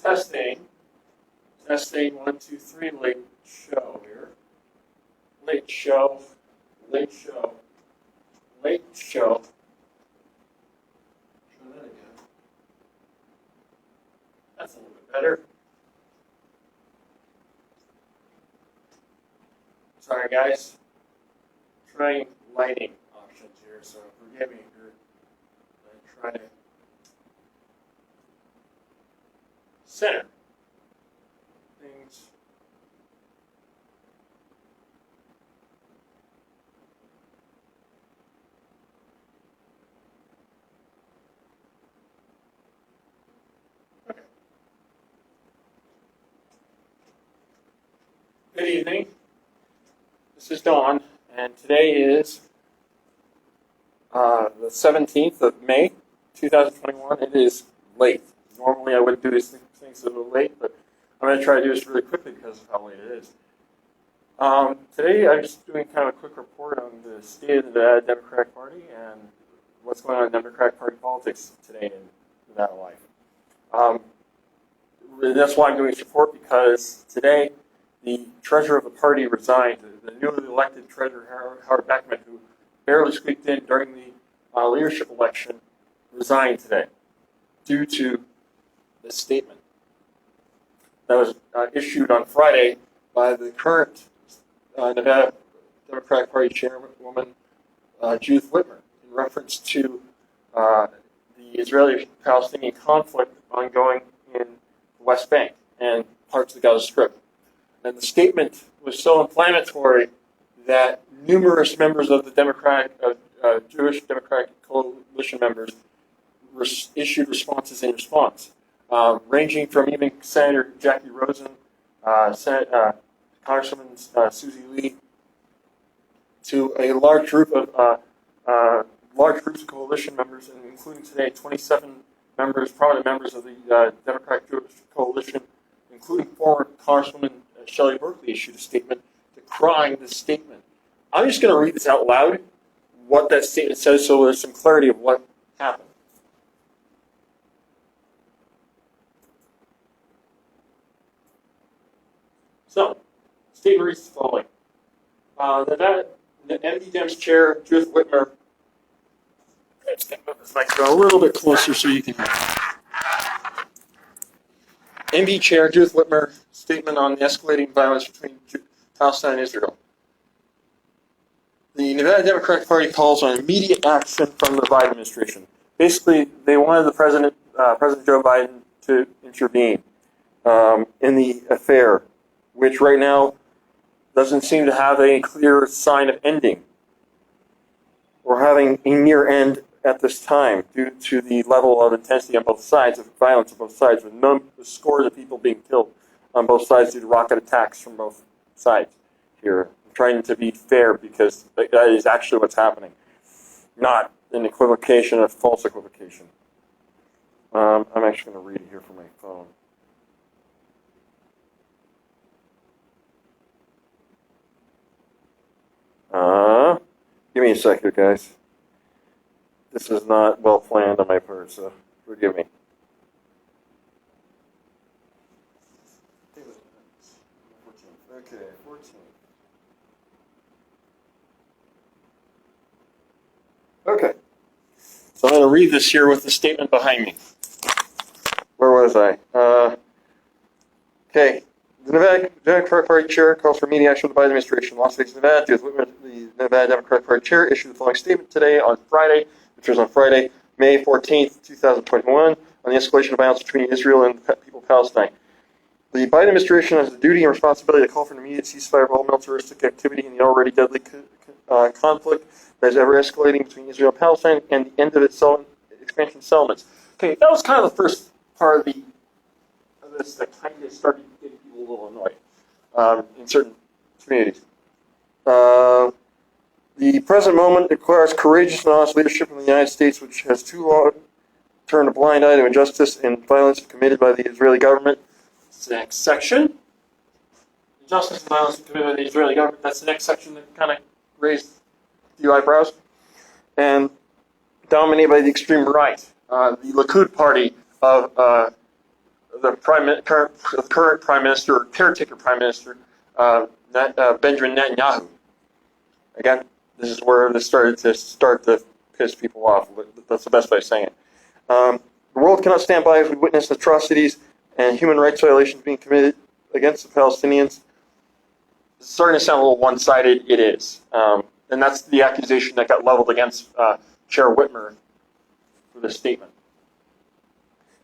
Testing. Testing, 1, 2, 3, late show here. Late show. Late show. Late show. Try that again. That's a little bit better. Sorry guys. Trying lighting options here, so forgive me here. I try to center things. Okay. Good evening. This is Dawn, and today is the 17th of May, 2021. It is late. Normally I wouldn't do these things a little late, but I'm going to try to do this really quickly because of how late it is. Today I'm just doing kind of a quick report on the state of the Democratic Party and what's going on in Democratic Party politics today in Nevada life. That's why I'm doing this report, because today the treasurer of the party resigned. The newly elected treasurer, Howard Beckman, who barely squeaked in during the leadership election, resigned today due to this statement that was issued on Friday by the current Nevada Democratic Party chairwoman, Judith Whitmer, in reference to the Israeli-Palestinian conflict ongoing in the West Bank and parts of the Gaza Strip. And the statement was so inflammatory that numerous members of the Jewish Democratic Coalition members issued responses in response, ranging from even Senator Jackie Rosen, Congresswoman Susie Lee, to a large group of large groups of coalition members, and including today 27 members, prominent members of the Democratic Jewish Coalition, including former Congresswoman Shelly Berkley, issued a statement decrying this statement. I'm just going to read this out loud, what that statement says, so there's some clarity of what happened. So, statement reads the following. The MD Dems chair, Judith Whitmer, let's get this microphone a little bit closer so you can hear. MD Chair Judith Whitmer, statement on the escalating violence between Palestine and Israel. The Nevada Democratic Party calls on immediate action from the Biden administration. Basically, they wanted the President Joe Biden to intervene in the affair, which right now doesn't seem to have a clear sign of ending or having a near end at this time, due to the level of intensity on both sides, of violence on both sides, with scores of people being killed on both sides due to rocket attacks from both sides here. I'm trying to be fair, because that is actually what's happening, not an equivocation, a false equivocation. I'm actually going to read it here from my phone. Give me a second, guys. This is not well planned on my part, so forgive me. Okay, 14. Okay. So I'm going to read this here with the statement behind me. Where was I? Okay. The Nevada Democratic Party chair calls for immediate action of the Biden administration. Las Vegas, Nevada. Judith Whitmer, the Nevada Democratic Party chair, issued the following statement today on Friday, which was on Friday, May 14th, 2021, on the escalation of violence between Israel and the people of Palestine. The Biden administration has the duty and responsibility to call for an immediate ceasefire of all militaristic activity in the already deadly conflict that is ever-escalating between Israel and Palestine, and the end of its expansion settlements. Okay, that was kind of the first part of this that kind of started getting people a little annoyed in certain communities. The present moment requires courageous and honest leadership from the United States, which has too long turned a blind eye to injustice and violence committed by the Israeli government. That's the next section. Injustice and violence committed by the Israeli government. That's the next section that kind of raised a few eyebrows. And dominated by the extreme right. The Likud party of the current prime minister, or caretaker prime minister, Benjamin Netanyahu. Again, this is where this started to piss people off. That's the best way of saying it. The world cannot stand by as we witness atrocities and human rights violations being committed against the Palestinians. It's starting to sound a little one-sided. It is. And that's the accusation that got leveled against Chair Whitmer for this statement.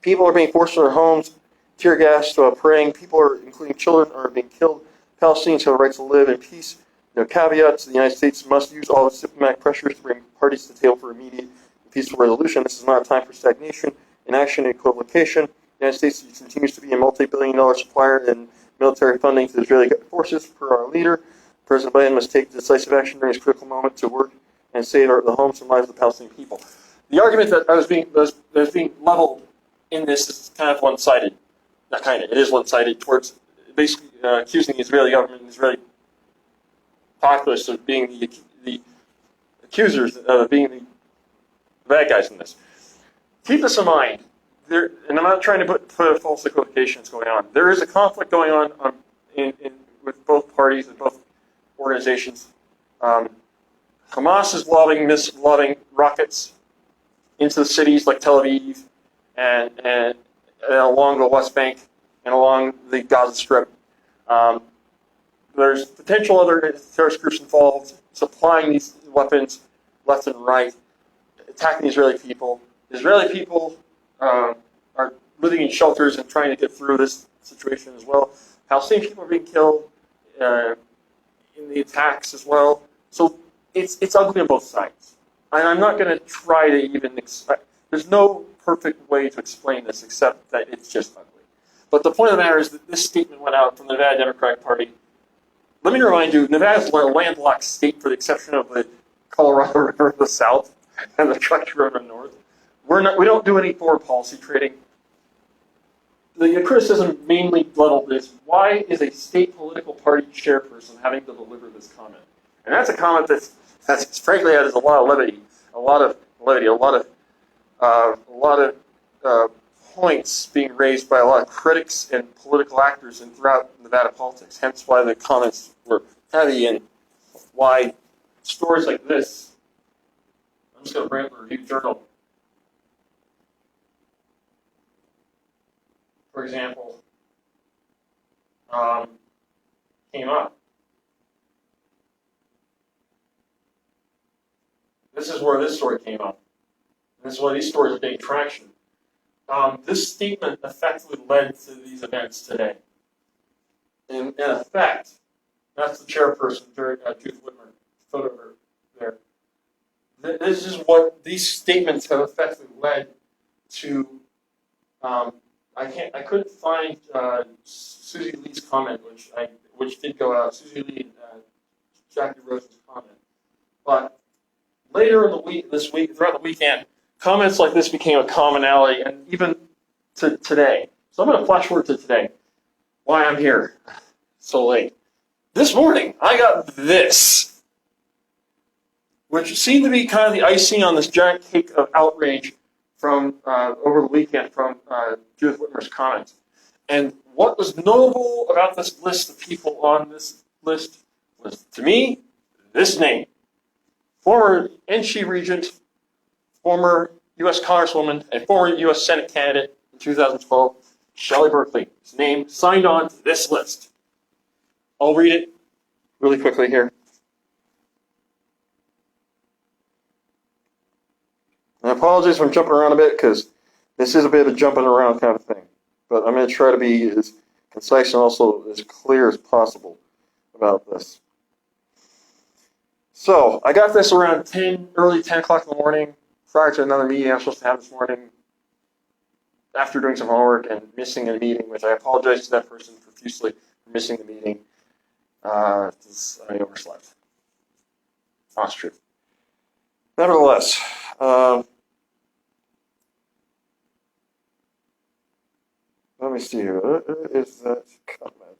People are being forced from their homes, tear gassed, praying. People, including children, are being killed. Palestinians have a right to live in peace. No caveats. The United States must use all its diplomatic pressures to bring parties to the table for immediate and peaceful resolution. This is not a time for stagnation, inaction, and equivocation. The United States continues to be a multi-billion-dollar supplier in military funding to the Israeli forces, per our leader. President Biden must take decisive action during this critical moment to work and save the homes and lives of the Palestinian people. The argument that was being leveled in this is kind of one-sided. Not kind of. It is one-sided towards basically accusing the Israeli government and Israeli populace of being the accusers, of being the bad guys in this. Keep this in mind. And I'm not trying to put false equivocations going on. There is a conflict going on with both parties and both organizations. Hamas is lobbing rockets into the cities like Tel Aviv and along the West Bank and along the Gaza Strip. There's potential other terrorist groups involved supplying these weapons left and right, attacking Israeli people. Israeli people are living in shelters and trying to get through this situation as well. Palestinian people are being killed in the attacks as well. So it's ugly on both sides. And I'm not going to try to even there's no perfect way to explain this except that it's just ugly. But the point of the matter is that this statement went out from the Nevada Democratic Party. Let me remind you, Nevada is a landlocked state for the exception of the Colorado River in the south and the Truckee River in the north. We don't do any foreign policy trading. The criticism mainly leveled is, why is a state political party chairperson having to deliver this comment? And that's a comment that's frankly has a lot of levity, a lot of points being raised by a lot of critics and political actors and throughout Nevada politics. Hence why the comments were heavy and why stories like this. I'm just going to bring up a Review Journal. For example, came up. This is where this story came up. This is why these stories are getting traction. This statement effectively led to these events today. In effect, that's the chairperson, Judith Whitmer, photo of her there. This is what these statements have effectively led to. I couldn't find Susie Lee's comment, which did go out. Susie Lee and Jackie Rose's comment, but later in the week, throughout the weekend, comments like this became a commonality, and even to today. So I'm going to flash forward to today. Why I'm here so late. This morning, I got this, which seemed to be kind of the icing on this giant cake of outrage from over the weekend from Judith Whitmer's comments. And what was notable about this list of people on this list was, to me, this name. Former NC Regent, former U.S. Congresswoman, and former U.S. Senate candidate in 2012, Shelly Berkley. His name signed on to this list. I'll read it really quickly here. And I apologize if I'm jumping around a bit because this is a bit of a jumping around kind of thing. But I'm going to try to be as concise and also as clear as possible about this. So I got this around early 10 o'clock in the morning, prior to another meeting I was supposed to have this morning, after doing some homework and missing a meeting, which I apologize to that person profusely for missing the meeting. I overslept. That's true. Nevertheless, let me see here. What is that comment?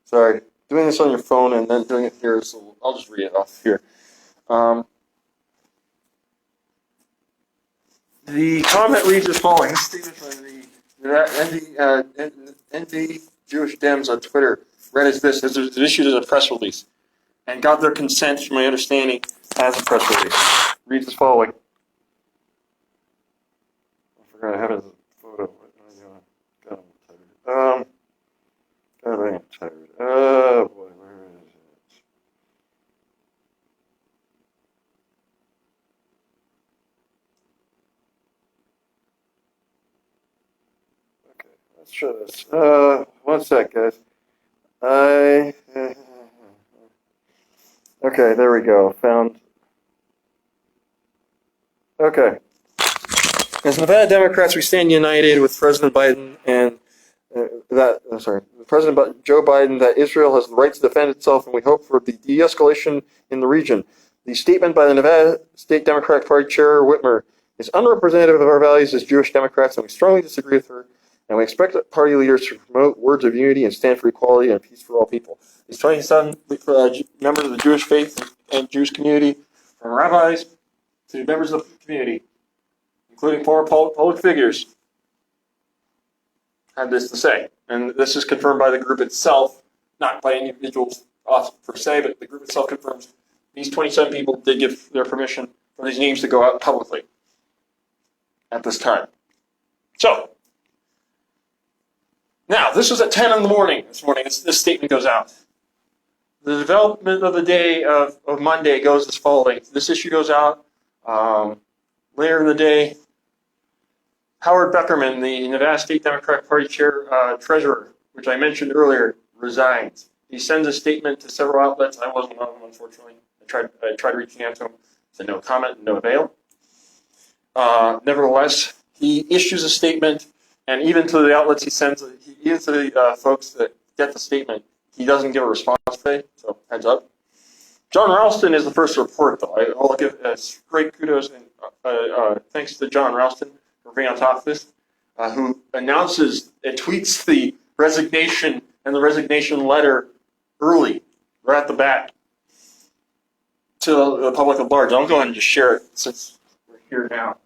Sorry, doing this on your phone and then doing it here, so I'll just read it off here. The comment reads as following. This statement from the ND Jewish Dems on Twitter read as this, as it issued as a press release, and got their consent, from my understanding, as a press release. Reads as following. I forgot I have it as a photo. What am I doing? God, I am tired. Oh boy, where is it? Okay, let's show this. One sec, guys. Okay, there we go. Found. Okay. As Nevada Democrats, we stand united with President Biden and President Joe Biden that Israel has the right to defend itself, and we hope for the de-escalation in the region. The statement by the Nevada State Democratic Party Chair Whitmer is unrepresentative of our values as Jewish Democrats, and we strongly disagree with her. And we expect party leaders to promote words of unity and stand for equality and peace for all people. These 27 members of the Jewish faith and Jewish community, from rabbis to members of the community, including former public figures, had this to say. And this is confirmed by the group itself, not by individuals per se, but the group itself confirms these 27 people did give their permission for these names to go out publicly at this time. So, now, this was at 10 in the morning this morning. This statement goes out. The development of the day of Monday goes as following. This issue goes out later in the day. Howard Beckerman, the Nevada State Democratic Party treasurer, which I mentioned earlier, resigns. He sends a statement to several outlets. I wasn't one of them, unfortunately. I tried reaching out to him. Said no comment, no avail. Nevertheless, he issues a statement, and even to the outlets he sends, even to the folks that get the statement, he doesn't give a response today, so heads up. John Ralston is the first to report, though. I'll give great kudos and thanks to John Ralston for being on top of this, who announces and tweets the resignation and the resignation letter early, right at the bat, to the public at large. I'll go ahead and just share it since we're here now.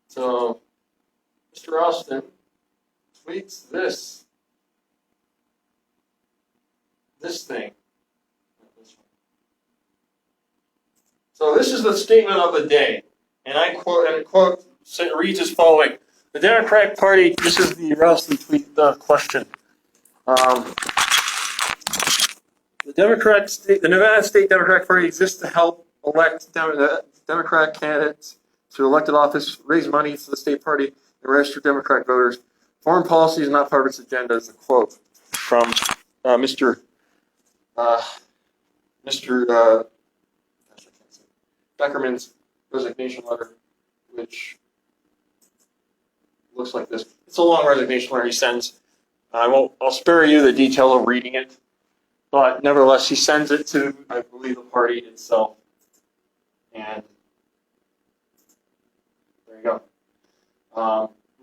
So, Mr. Ralston tweets this thing. So this is the statement of the day, and I quote, it reads as following. The Democratic Party, this is the Ralston tweet question. The Nevada State Democratic Party exists to help elect Democratic candidates to elected office, raise money for the state party, and register Democratic voters. Foreign policy is not part of its agenda, is a quote from Mr. Beckerman's resignation letter, which looks like this. It's a long resignation letter he sends. I'll spare you the detail of reading it, but nevertheless, he sends it to, I believe, the party itself. And there you go.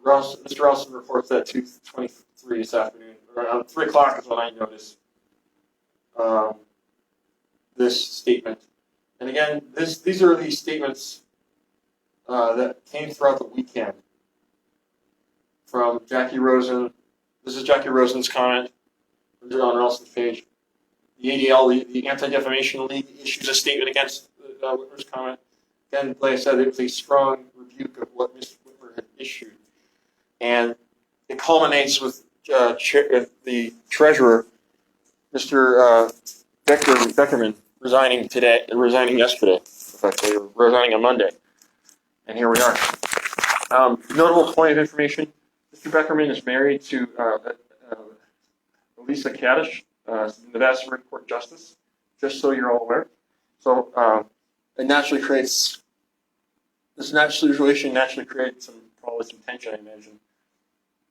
Mr. Ralston reports that 2:23 this afternoon, around 3 o'clock is when I noticed this statement. And again, these are the statements that came throughout the weekend from Jackie Rosen. This is Jackie Rosen's comment on Ralston's page. The ADL, the Anti-Defamation League, issues a statement against Whitmer's comment. Again, like I said, it was a strong rebuke of what Ms. Whitmer had issued. And it culminates with the treasurer, Mr. Beckerman, resigning yesterday, effectively, resigning on Monday. And here we are. Notable point of information, Mr. Beckerman is married to Elisa Kaddish, Nevada Supreme Court Justice, just so you're all aware. So it naturally creates, this situation naturally creates probably some tension, I imagine,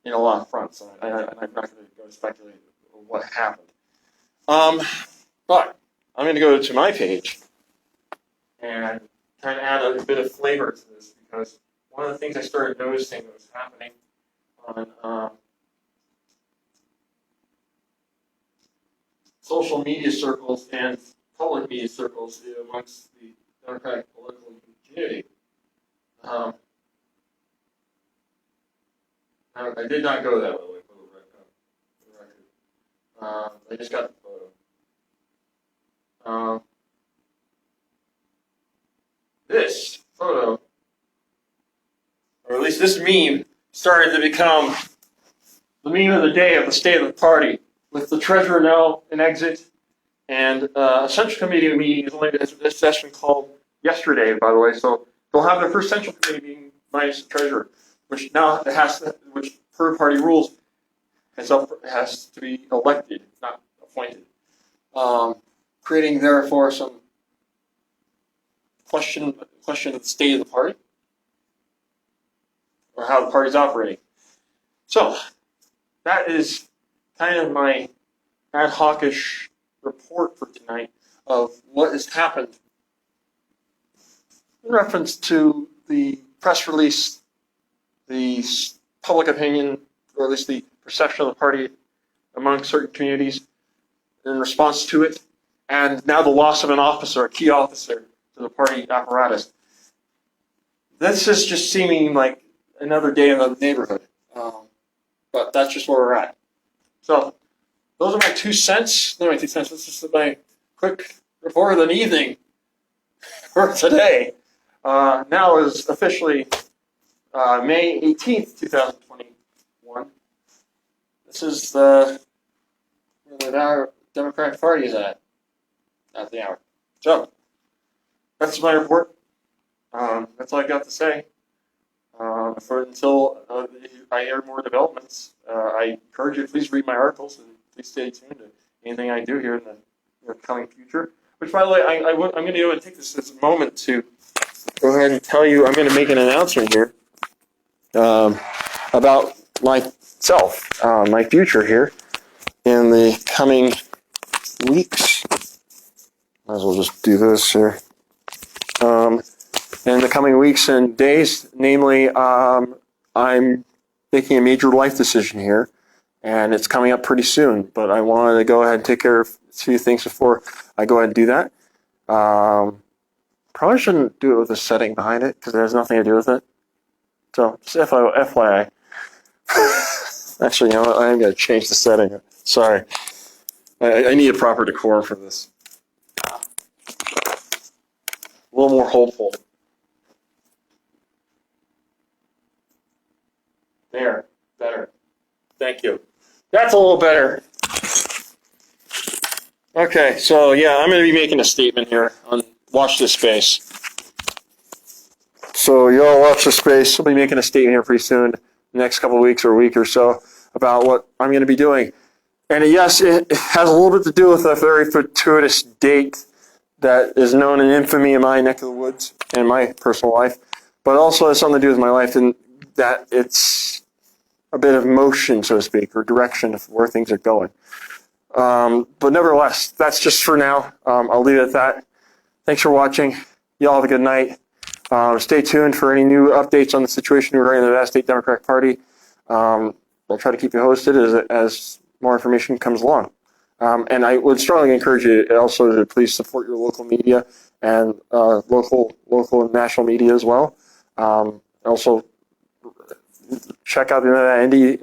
in a lot of fronts. I'm not going to go speculate what happened. But I'm going to go to my page and kind of add a bit of flavor to this, because one of the things I started noticing that was happening on social media circles and public media circles amongst the Democratic political community. I did not go that way for the record. I just got the photo. This photo, or at least this meme, started to become the meme of the day of the state of the party, with the treasurer now in exit, and a central committee meeting is only this session called yesterday, by the way. So they'll have their first central committee meeting minus the treasurer, which now which per party rules has to be elected, not appointed, creating therefore some question of the state of the party or how the party's operating. So that is kind of my ad hoc-ish report for tonight of what has happened in reference to the press release, the public opinion, or at least the perception of the party among certain communities in response to it, and now the loss of an officer, a key officer to the party apparatus. This is just seeming like another day in the neighborhood, but that's just where we're at. So those are my 2 cents. Not my 2 cents. This is my quick report of the evening for today. Now is officially May 18th, 2021. This is where the Democratic Party is at the hour. So that's my report. That's all I got to say. Until I hear more developments, I encourage you to please read my articles and please stay tuned to anything I do here in the coming future. Which, by the way, I'm going to go and take this as a moment to go ahead and tell you I'm going to make an announcement here about myself, my future here in the coming weeks. Might as well just do this here. In the coming weeks and days, namely, I'm making a major life decision here, and it's coming up pretty soon, but I wanted to go ahead and take care of a few things before I go ahead and do that. Probably shouldn't do it with a setting behind it, because it has nothing to do with it. So, just FYI. Actually, you know what? I'm going to change the setting. Sorry. I need a proper decorum for this. A little more hopeful. There. Better. Thank you. That's a little better. Okay, so yeah, I'm going to be making a statement here on Watch This Space. So y'all watch this space. I'll be making a statement here pretty soon, the next couple of weeks or a week or so, about what I'm going to be doing. And yes, it has a little bit to do with a very fortuitous date that is known in infamy in my neck of the woods and my personal life, but also has something to do with my life in that it's a bit of motion, so to speak, or direction of where things are going. But nevertheless, that's just for now. I'll leave it at that. Thanks for watching. Y'all have a good night. Stay tuned for any new updates on the situation regarding the vast state Democratic Party. I'll try to keep you hosted as more information comes along. And I would strongly encourage you also to please support your local media and local and national media as well. Also, check out the Indie.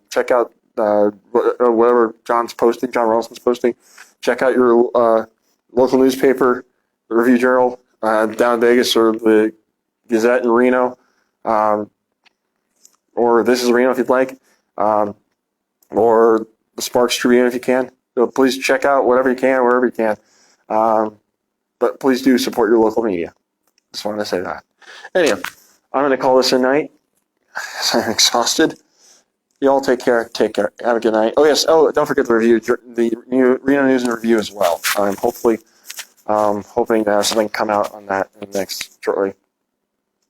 Check out whatever John Ralston's posting. Check out your local newspaper, the Review Journal down in Vegas, or the Gazette in Reno, or This is Reno if you'd like, or the Sparks Tribune if you can. So please check out whatever you can, wherever you can. But please do support your local media. Just wanted to say that. Anyway, I'm going to call this a night. I'm exhausted. You all take care. Take care. Have a good night. Oh, yes. Oh, don't forget the review, the new Reno News and Review as well. I'm hoping to have something come out on that in the next shortly.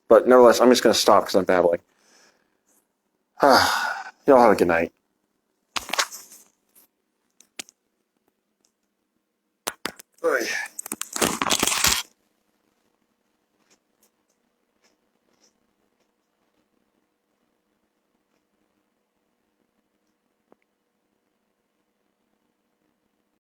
But nevertheless, I'm just going to stop because I'm babbling. You all have a good night. Oh, yeah.